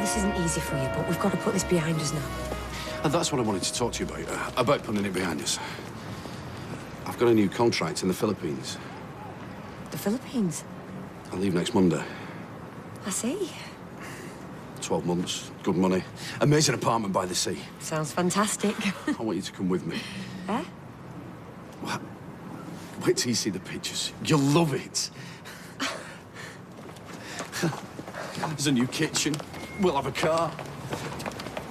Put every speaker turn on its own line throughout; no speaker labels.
this isn't easy for you, but we've got to put this behind us now.
And that's what I wanted to talk to you about putting it behind us. I've got a new contract in the Philippines.
The Philippines?
I leave next Monday.
I see.
12 months, good money, amazing apartment by the sea.
Sounds fantastic.
I want you to come with me.
Eh?
Well, wait till you see the pictures. You'll love it. There's a new kitchen. We'll have a car.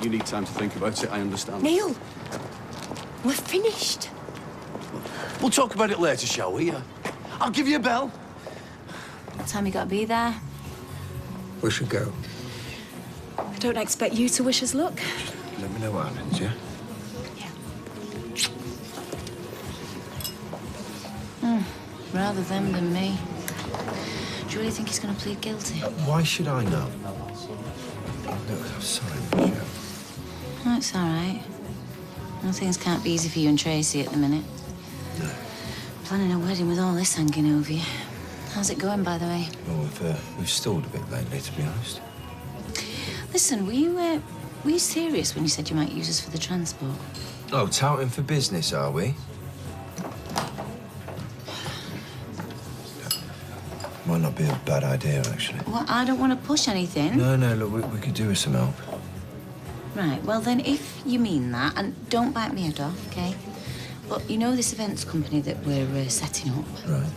You need time to think about it, I understand.
Neil, we're finished.
We'll talk about it later, shall we? I'll give you a bell.
What time you got to be there?
We should go.
I don't expect you to wish us luck.
Let me know what happens, yeah?
Yeah. Rather them than me. Do you really think he's going to plead guilty?
Why should I know? No, I'm sorry, Michelle.
Oh, it's all right. Well, things can't be easy for you and Tracy at the minute.
No.
Planning a wedding with all this hanging over you. How's it going, by the way?
Well, we've stalled a bit lately, to be honest.
Listen, were you serious when you said you might use us for the transport?
Oh, touting for business, are we? Might not be a bad idea, actually.
Well, I don't want to push anything.
No, look, we could do with some help.
Right, well then, if you mean that, and don't bite me head off, OK? But you know this events company that we're setting up?
Right.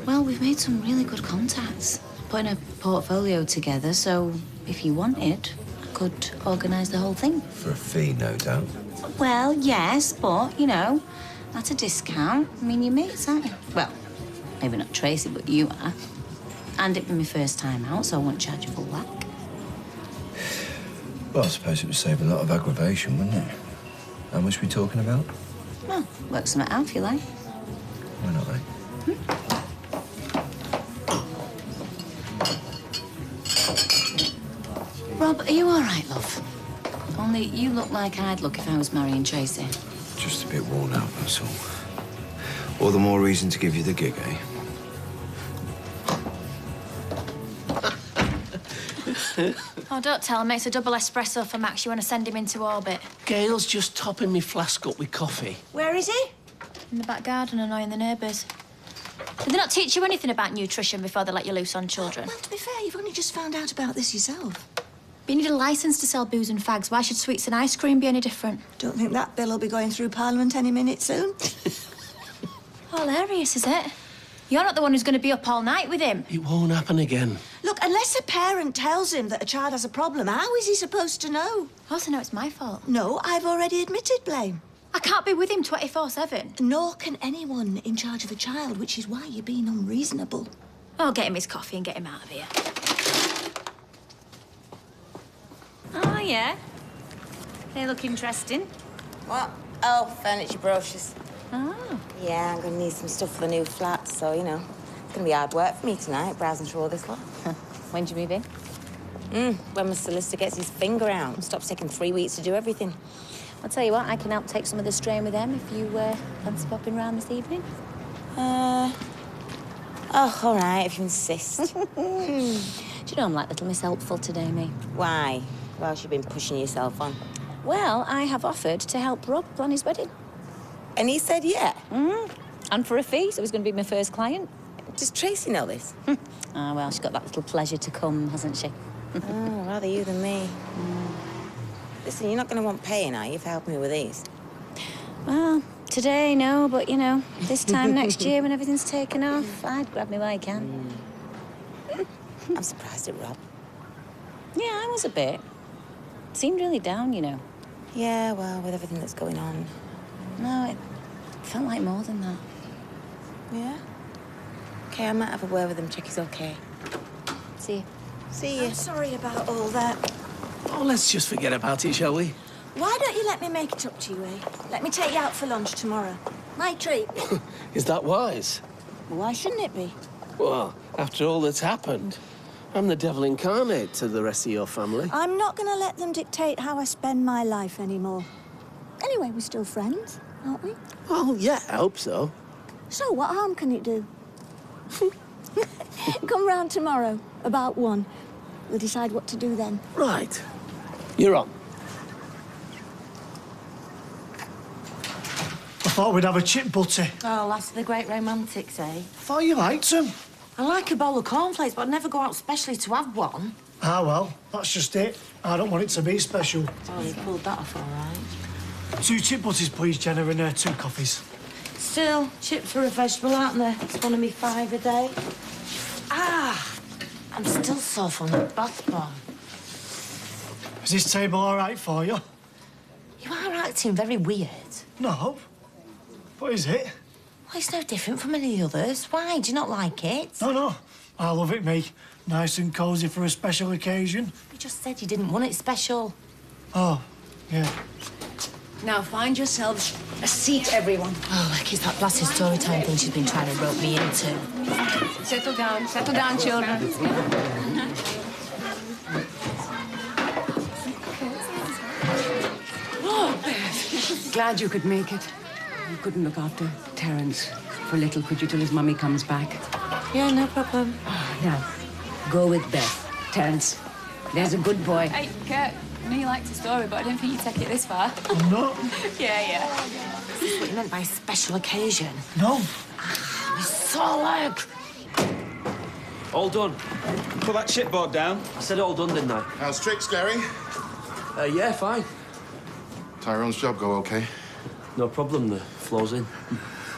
Well, we've made some really good contacts, putting a portfolio together, so if you wanted, I could organise the whole thing.
For a fee, no doubt.
Well, yes, but, you know, at a discount. I mean, you're mates, aren't you? Well, maybe not Tracy, but you are. And it'd be my first time out, so I won't charge you full whack.
Well, I suppose it would save a lot of aggravation, wouldn't it? How much are we talking about?
Well, work something out if you like.
Why not, eh?
Rob, are you all right, love? Only you look like I'd look if I was marrying Tracy.
Just a bit worn out, that's all. All the more reason to give you the gig, eh?
Oh, don't tell me. It's a double espresso for Max. You want to send him into orbit.
Gail's just topping me flask up with coffee.
Where is he? In the back garden, annoying the neighbours. Did they not teach you anything about nutrition before they let you loose on children?
Well, to be fair, you've only just found out about this yourself.
But you need a licence to sell booze and fags. Why should sweets and ice cream be any different?
Don't think that bill will be going through Parliament any minute soon.
Hilarious, is it? You're not the one who's going to be up all night with him.
It won't happen again.
Look, unless a parent tells him that a child has a problem, how is he supposed to know?
I also know it's my fault.
No, I've already admitted blame.
I can't be with him 24/7.
Nor can anyone in charge of a child, which is why you're being unreasonable.
I'll get him his coffee and get him out of here.
Oh, yeah? They look interesting.
What? Oh, furniture brochures.
Oh.
Yeah, I'm going to need some stuff for the new flat, so, you know, it's going to be hard work for me tonight, browsing through all this lot.
When do you move in?
When my solicitor gets his finger out and stops taking 3 weeks to do everything.
I'll tell you what, I can help take some of the strain with them if you fancy popping round this evening.
Oh, all right, if you insist.
Do you know I'm like little Miss Helpful today, me?
Why? What else you been pushing yourself on?
Well, I have offered to help Rob plan his wedding.
And he said yeah?
And for a fee, so he's going to be my first client.
Does Tracy know this?
Ah, well, she's got that little pleasure to come, hasn't she?
Oh, rather you than me. Listen, you're not going to want paying, are you, for helping me with these?
Well, today, no, but, you know, this time next year when everything's taken off, I'd grab me while I can.
I'm surprised at Rob.
Yeah, I was a bit. Seemed really down, you know.
Yeah, well, with everything that's going on.
No, it felt like more than that.
Yeah? OK, I might have a word with him, check he's OK.
See you.
See you.
I'm sorry about all that.
Oh, let's just forget about it, shall we?
Why don't you let me make it up to you, eh? Let me take you out for lunch tomorrow. My treat.
Is that wise?
Why shouldn't it be?
Well, after all that's happened, I'm the devil incarnate to the rest of your family.
I'm not going to let them dictate how I spend my life anymore. Anyway, we're still friends, aren't we?
Well, yeah, I hope so.
So what harm can it do? Come round tomorrow, about 1. We'll decide what to do then.
Right. You're on.
I thought we'd have a chip butty.
Oh, last of the great romantics, eh?
I thought you liked them.
I like a bowl of cornflakes, but I'd never go out specially to have one.
Ah, well, that's just it. I don't want it to be special.
Oh, you pulled that off all right.
2 chip butties, please, Jenna, and 2 coffees.
Still, chips are a vegetable, aren't they? It's one of me 5 a day. Ah! I'm still sore from the bath bomb.
Is this table all right for you?
You are acting very weird.
No. What is it?
Well, it's no different from any others. Why? Do you not like it?
No. I love it, me. Nice and cosy for a special occasion.
You just said you didn't want it special.
Oh, yeah.
Now find yourselves a seat, everyone.
Oh, like it's that blasted story time thing she's been trying to rope me into.
Settle down, children. Oh, Beth. Glad you could make it. You couldn't look after Terence for little, could you, till his mummy comes back?
Yeah, no problem.
Now, go with Beth. Terence, there's a good boy.
Hey, Kurt, I know you liked the story, but I didn't think you'd take it this far.
I'm not.
Yeah.
Is this what you meant by special occasion?
No.
My sore leg.
All done. Put that chipboard down. I said all done, didn't I?
How's tricks, Gary?
Yeah, fine.
Tyrone's job go okay?
No problem, the flow's in.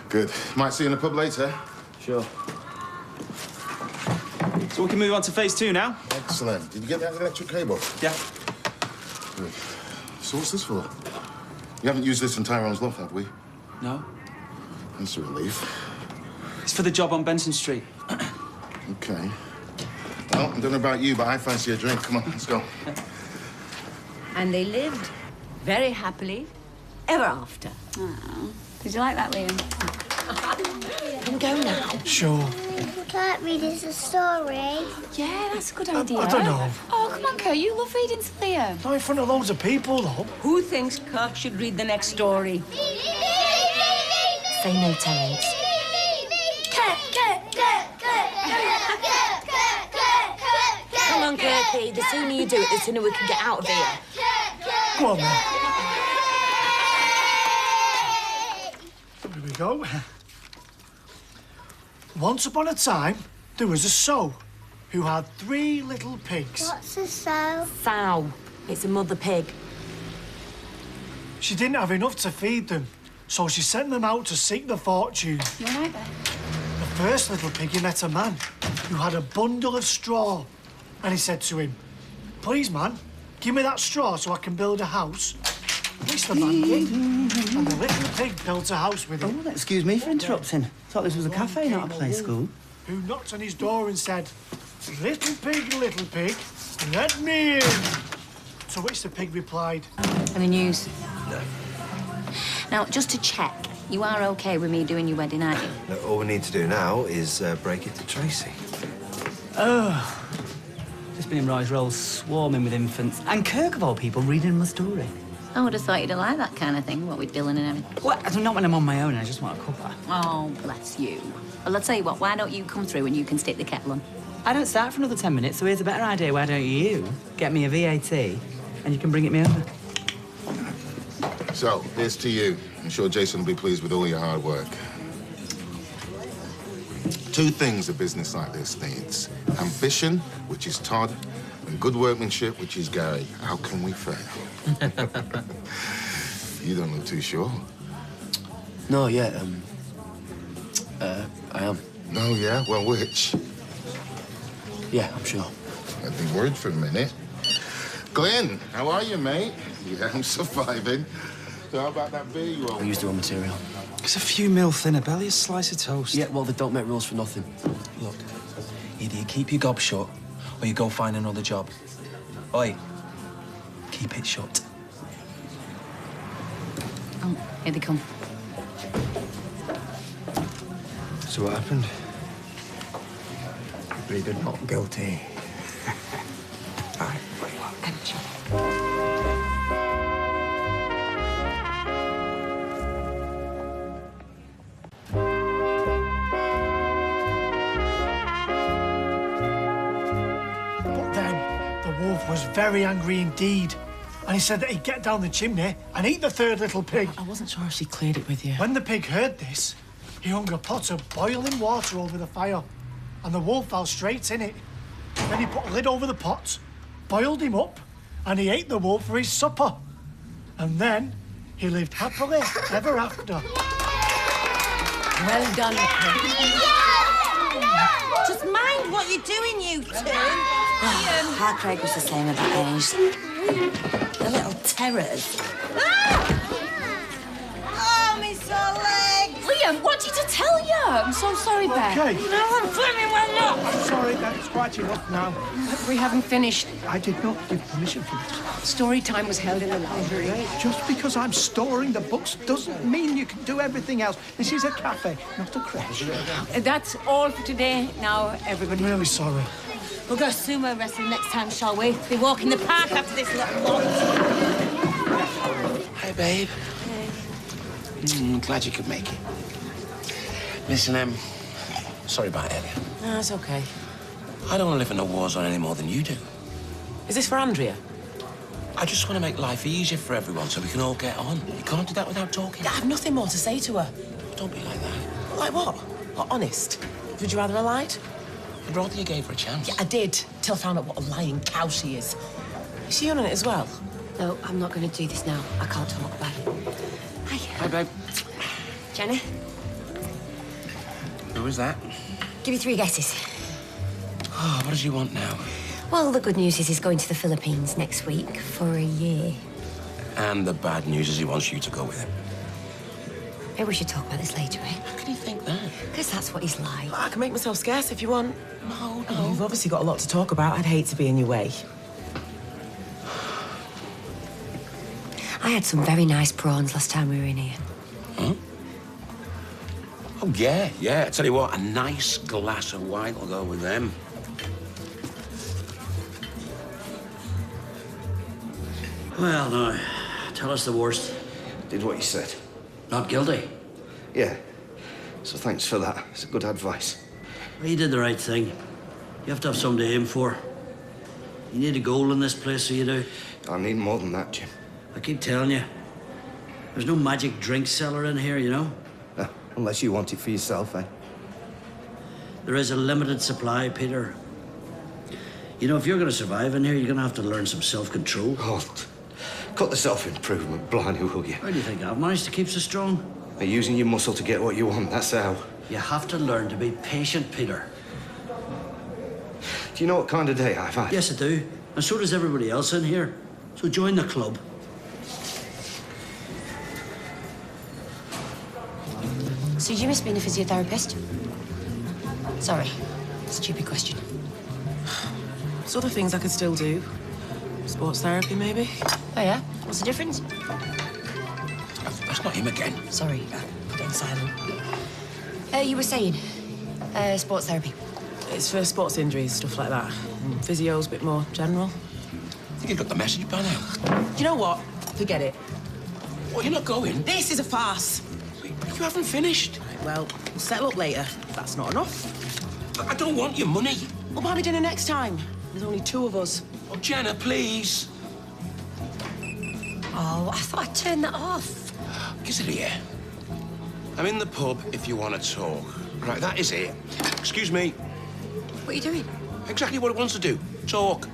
Good. Might see you in the pub later.
Sure. So we can move on to phase 2 now?
Excellent. Did you get that electric cable?
Yeah.
Good. So what's this for? You haven't used this in Tyrone's loft, have we?
No.
That's a relief.
It's for the job on Benson Street.
Okay. Well, I don't know about you, but I fancy a drink. Come on, let's go.
And they lived very happily ever after.
Oh. Did you like that, Liam?
Can go now.
Sure.
Can't read us a story.
Yeah, that's a good idea.
I don't know.
Oh, come on, Kurt, you love reading to Liam.
Not in front of loads of people, though.
Who thinks Kirk should read the next story?
Say no, Terence. Come on, Kirky. The sooner you do it, the sooner we can get out of here.
Go on, then. Here we go. Once upon a time, there was a sow who had 3 little pigs.
What's a sow?
Sow. It's a mother pig.
She didn't have enough to feed them, so she sent them out to seek the fortune.
You all right there?
The first little piggy met a man who had a bundle of straw, and he said to him, "Please, man, give me that straw so I can build a house." Which the man did, and the little pig built a house with him.
Oh, excuse me for interrupting. Thought this was a cafe, not a play school.
Who knocked on his door and said, little pig, let me in." To which the pig replied,
Any news? No. Now, just to check, you are OK with me doing your wedding, aren't you?
No, all we need to do now is break it to Tracy.
Oh. Just been in Roy's Roll swarming with infants. And Kirk, of all people, reading him a story.
I would have thought you'd have liked that kind of thing, what with Dylan and everything.
Well, not when I'm on my own, I just want a cuppa.
Oh, bless you. Well, I'll tell you what, why don't you come through and you can stick the kettle on?
I don't start for another 10 minutes, so here's a better idea. Why don't you get me a VAT and you can bring it me over?
So, here's to you. I'm sure Jason will be pleased with all your hard work. 2 things a business like this needs. Ambition, which is Todd, and good workmanship, which is Gary. How can we fail? You don't look too sure.
No, yeah, I am.
No, yeah? Well, which?
Yeah, I'm sure.
I'd be worried for a minute. Glenn, how are you, mate? Yeah, I'm surviving. So how about that beer you owe?
I used the raw material.
It's a few mil thinner, barely a slice of toast.
Yeah, well, they don't make rules for nothing. Look, either you keep your gob shut or you go find another job. Oi, keep it shut.
Oh, here they come.
So what happened? Pleaded not guilty. Aye, very well.
But then, was very angry indeed. And he said that he'd get down the chimney and eat the third little pig.
I wasn't sure if she cleared it with you.
When the pig heard this, he hung a pot of boiling water over the fire, and the wolf fell straight in it. Then he put a lid over the pot, boiled him up, and he ate the wolf for his supper. And then he lived happily ever after.
Well done,
Just mind what you're doing, you two.
Our Craig was the same at that age.
The little terrors. Oh, me sore legs.
Liam, what did I tell you? I'm so sorry, Beth.
Okay.
No, I'm flipping well not.
I'm sorry, that's quite enough now.
We haven't finished.
I did not give permission for this.
Story time was held in the library.
Just because I'm storing the books doesn't mean you can do everything else. This is a cafe, not a creche.
That's all for today. Now, everybody.
I'm really sorry.
We'll go sumo wrestling next time, shall we? Be walking the park after this little lot.
Hi, babe. Hey. Glad you could make it. Listen, sorry about earlier.
No, it's okay.
I don't want to live in a war zone any more than you do.
Is this for Andrea?
I just want to make life easier for everyone so we can all get on. You can't do that without talking.
I have nothing more to say to her.
Don't be like that.
Like what? Honest? Would you rather I lied?
I'd rather you gave her a chance.
Yeah, I did, till I found out what a lying cow she is. Is she on it as well?
No, I'm not going to do this now. I can't talk about it. Hi.
Hi, babe.
Jenna,
Who is that?
give you 3 guesses.
Oh, what does he want now?
Well, the good news is he's going to the Philippines next week for a year.
And the bad news is he wants you to go with him.
Maybe we should talk about this later, eh?
How can you think that?
Because that's what he's like.
I can make myself scarce if you want.
No,
Oh, you've obviously got a lot to talk about. I'd hate to be in your way.
I had some very nice prawns last time we were in here.
Huh? Oh, yeah. I tell you what, a nice glass of wine will go with them.
Well, now, tell us the worst.
Did what you said.
Not guilty?
Yeah. So thanks for that. It's good advice.
Well, you did the right thing. You have to have something to aim for. You need a goal in this place, so you do.
I need more than that, Jim.
I keep telling you. There's no magic drink cellar in here, you know?
Unless you want it for yourself, eh?
There is a limited supply, Peter. You know, if you're going to survive in here, you're going to have to learn some self-control.
Oh, cut the self-improvement, blimey, will you?
How do you think I've managed to keep so strong?
By using your muscle to get what you want, that's how.
You have to learn to be patient, Peter.
Do you know what kind of day I've had?
Yes, I do. And so does everybody else in here. So join the club.
So you miss being a physiotherapist? Sorry, stupid question.
There's other things I could still do. Sports therapy, maybe?
Oh, yeah? What's the difference?
That's not him again.
Sorry, I put it on silent. You were saying, sports therapy.
It's for sports injuries, stuff like that. And physio's a bit more general.
I think you got the message by now.
Do you know what? Forget it.
What, you're not going?
This is a farce.
You haven't finished.
Right, well, we'll settle up later. If that's not enough.
I don't want your money.
We'll buy me dinner next time. There's only 2 of us.
Oh, Jenna, please.
Oh, I thought I'd turn that off.
Is it here? I'm in the pub if you want to talk. Right, that is it. Excuse me.
What are you doing?
Exactly what it wants to do. Talk.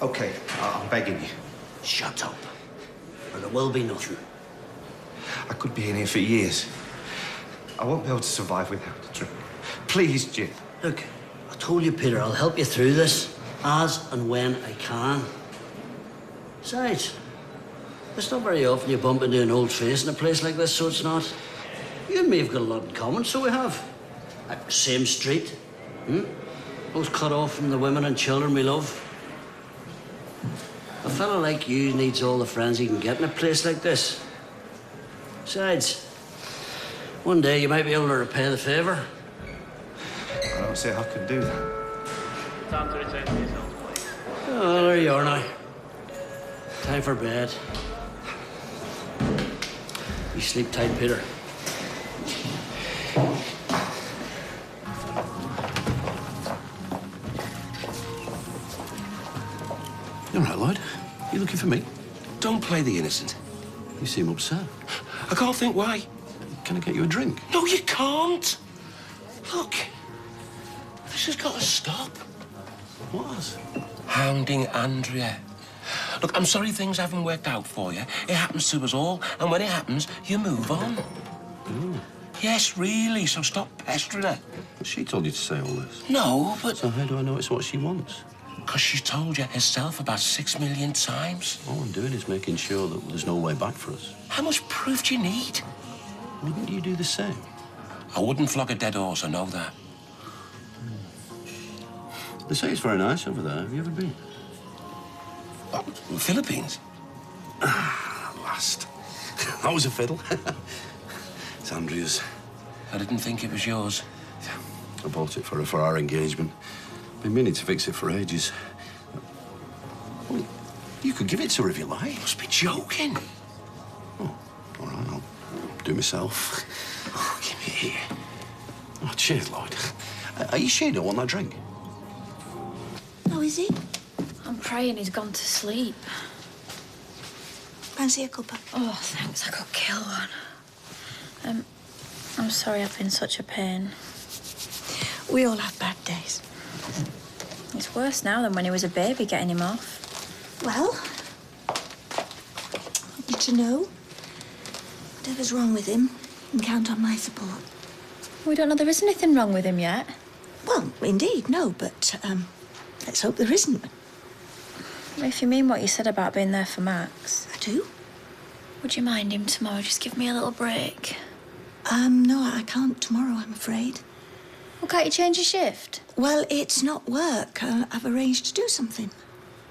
Okay, I'm begging you.
Shut up. Or there will be nothing.
I could be in here for years. I won't be able to survive without a drink. Please, Jim.
Look, I told you, Peter, I'll help you through this as and when I can. Besides, it's not very often you bump into an old face in a place like this, so it's not. You and me have got a lot in common, so we have. Same street. Both cut off from the women and children we love. A fella like you needs all the friends he can get in a place like this. Besides, one day you might be able to repay the favour.
I don't say I could do that.
Oh, there you are now. Time for bed. You sleep tight, Peter.
Looking for me?
Don't play the innocent.
You seem upset.
I can't think why.
Can I get you a drink?
No, you can't. Look, this has got to stop.
What?
Hounding Andrea. Look, I'm sorry things haven't worked out for you. It happens to us all, and when it happens, you move on.
Ooh.
Yes, really, so stop pestering her.
She told you to say all this?
No, but...
So how do I know it's what she wants?
Because she's told you herself about 6 million times.
All I'm doing is making sure that there's no way back for us.
How much proof do you need?
Wouldn't you do the same?
I wouldn't flog a dead horse, I know that.
They say it's very nice over there. Have you ever been?
Oh, the Philippines?
Last. That was a fiddle. It's Andrea's.
I didn't think it was yours.
I bought it for her for our engagement. Been meaning to fix it for ages. Well, you could give it to her if you like.
You must be joking.
Oh, all right, I'll do myself.
Oh, give me here.
Oh, cheers, Lloyd. Are you sure you don't want that drink?
Oh, is he?
I'm praying he's gone to sleep.
Fancy a cuppa?
Oh, thanks. I could kill one. I'm sorry I've been such a pain.
We all have bad days.
It's worse now than when he was a baby, getting him off.
Well, I want you to know, whatever's wrong with him, you can count on my support.
We don't know there is anything wrong with him yet.
Well, indeed, no, but let's hope there isn't.
If you mean what you said about being there for Max.
I do.
Would you mind him tomorrow? Just give me a little break.
No, I can't tomorrow, I'm afraid.
Well, can't you change your shift?
Well, it's not work. I've arranged to do something.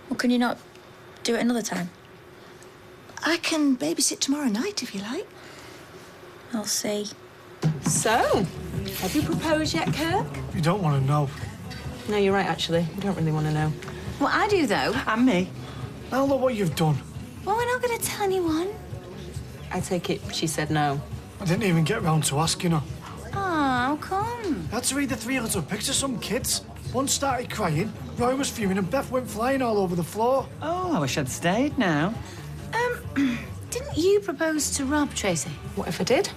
Well, can you not do it another time?
I can babysit tomorrow night, if you like.
I'll see.
So, have you proposed yet, Kirk?
You don't want to know.
No, you're right, actually. You don't really want to know.
Well, I do, though.
And me.
Now look what you've done.
Well, we're not going to tell anyone.
I take it she said no.
I didn't even get round to asking her.
Oh, how come?
I had to read the 3 little pics of some kids. One started crying, Roy was fuming, and Beth went flying all over the floor.
Oh, I wish I'd stayed now.
Didn't you propose to Rob, Tracy?
What if I did?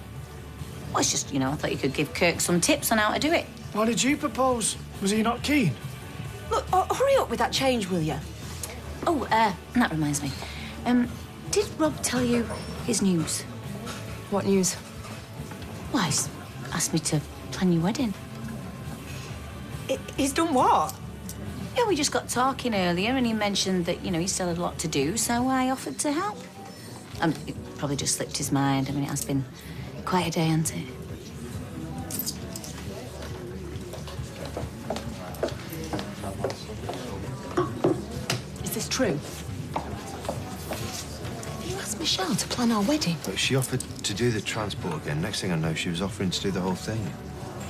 Well, it's just, I thought you could give Kirk some tips on how to do it.
Why did you propose? Was he not keen?
Look, hurry up with that change, will you?
Oh, that reminds me. Did Rob tell you his news?
What news?
Well, he's asked me to plan your wedding.
He's done what?
Yeah, we just got talking earlier and he mentioned that, he still had a lot to do, so I offered to help. It probably just slipped his mind. I mean, it has been quite a day, hasn't it?
Is this true? You asked Michelle to plan our wedding?
Look, she offered to do the transport again. Next thing I know, she was offering to do the whole thing.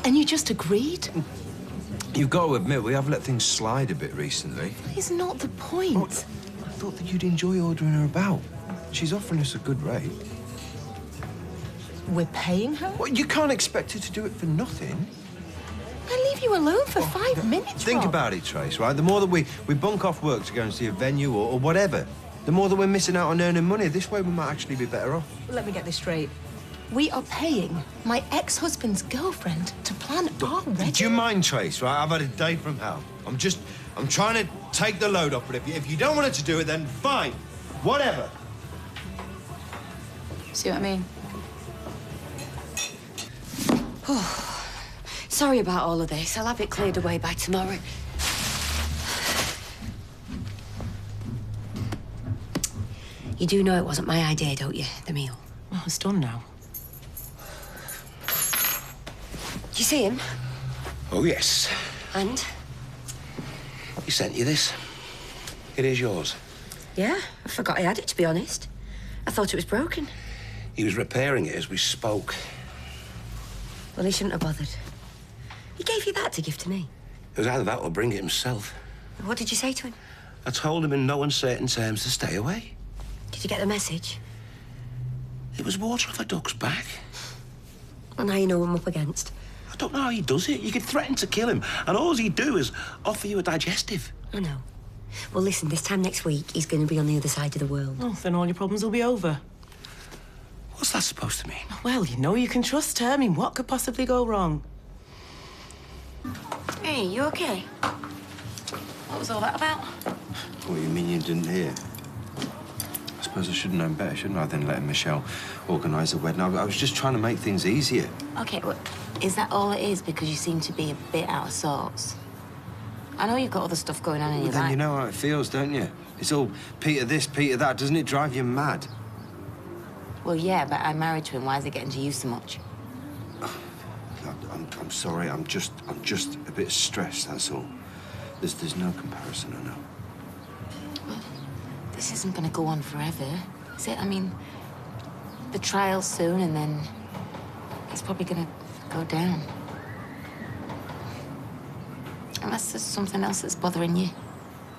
And you just agreed?
You've got to admit, we have let things slide a bit recently.
It's not the point.
Oh, I thought that you'd enjoy ordering her about. She's offering us a good rate.
We're paying her?
Well, you can't expect her to do it for nothing.
I leave you alone for 5 minutes,
Think
Rob.
about it, Trace, right? The more that we bunk off work to go and see a venue or whatever, the more that we're missing out on earning money. This way, we might actually be better off.
Let me get this straight. We are paying my ex-husband's girlfriend to plan our wedding.
Do you mind, Trace, right? I've had a day from hell. I'm trying to take the load off, but if you don't want her to do it, then fine. Whatever.
See what I mean?
Oh, sorry about all of this. I'll have it cleared away by tomorrow. You do know it wasn't my idea, don't you, the meal?
Oh, it's done now.
Did you see him?
Oh, yes.
And?
He sent you this. It is yours.
Yeah, I forgot I had it, to be honest. I thought it was broken.
He was repairing it as we spoke.
Well, he shouldn't have bothered. He gave you that to give to me.
It was either that or bring it himself.
What did you say to him?
I told him in no uncertain terms to stay away.
Did you get the message?
It was water off a duck's back.
Well, now you know what I'm up against.
I don't know how he does it. You could threaten to kill him, and all he'd do is offer you a digestive.
I know.
Well, listen, this time next week, he's going to be on the other side of the world.
Oh, then all your problems will be over.
What's that supposed to mean?
Well, you know you can trust her. I mean, what could possibly go wrong?
Hey, you okay? What was all that about?
What, you mean you didn't hear? I suppose I should have known better, shouldn't I, than letting Michelle organise the wedding? I was just trying to make things easier.
Okay, well, is that all it is? Because you seem to be a bit out of sorts. I know you've got other stuff going on in your
Then
life.
you know how it feels, don't you? It's all Peter this, Peter that. Doesn't it drive you mad?
Well, yeah, but I'm married to him. Why is it getting to you so much?
I'm sorry. I'm just a bit stressed. That's all. There's no comparison, I know.
Well, this isn't going to go on forever, is it? I mean, the trial's soon, and then it's probably going to go down. Unless there's something else that's bothering you.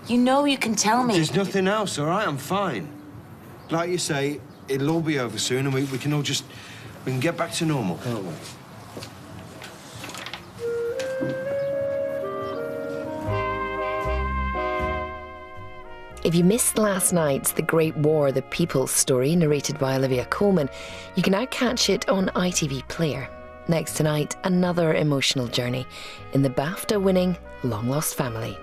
You know you can tell me.
There's nothing else, all right? I'm fine. Like you say, it'll all be over soon, and we can all just... We can get back to normal, can't we?
If you missed last night's The Great War, The People's Story, narrated by Olivia Colman, you can now catch it on ITV Player. Next tonight, another emotional journey in the BAFTA-winning Long Lost Family.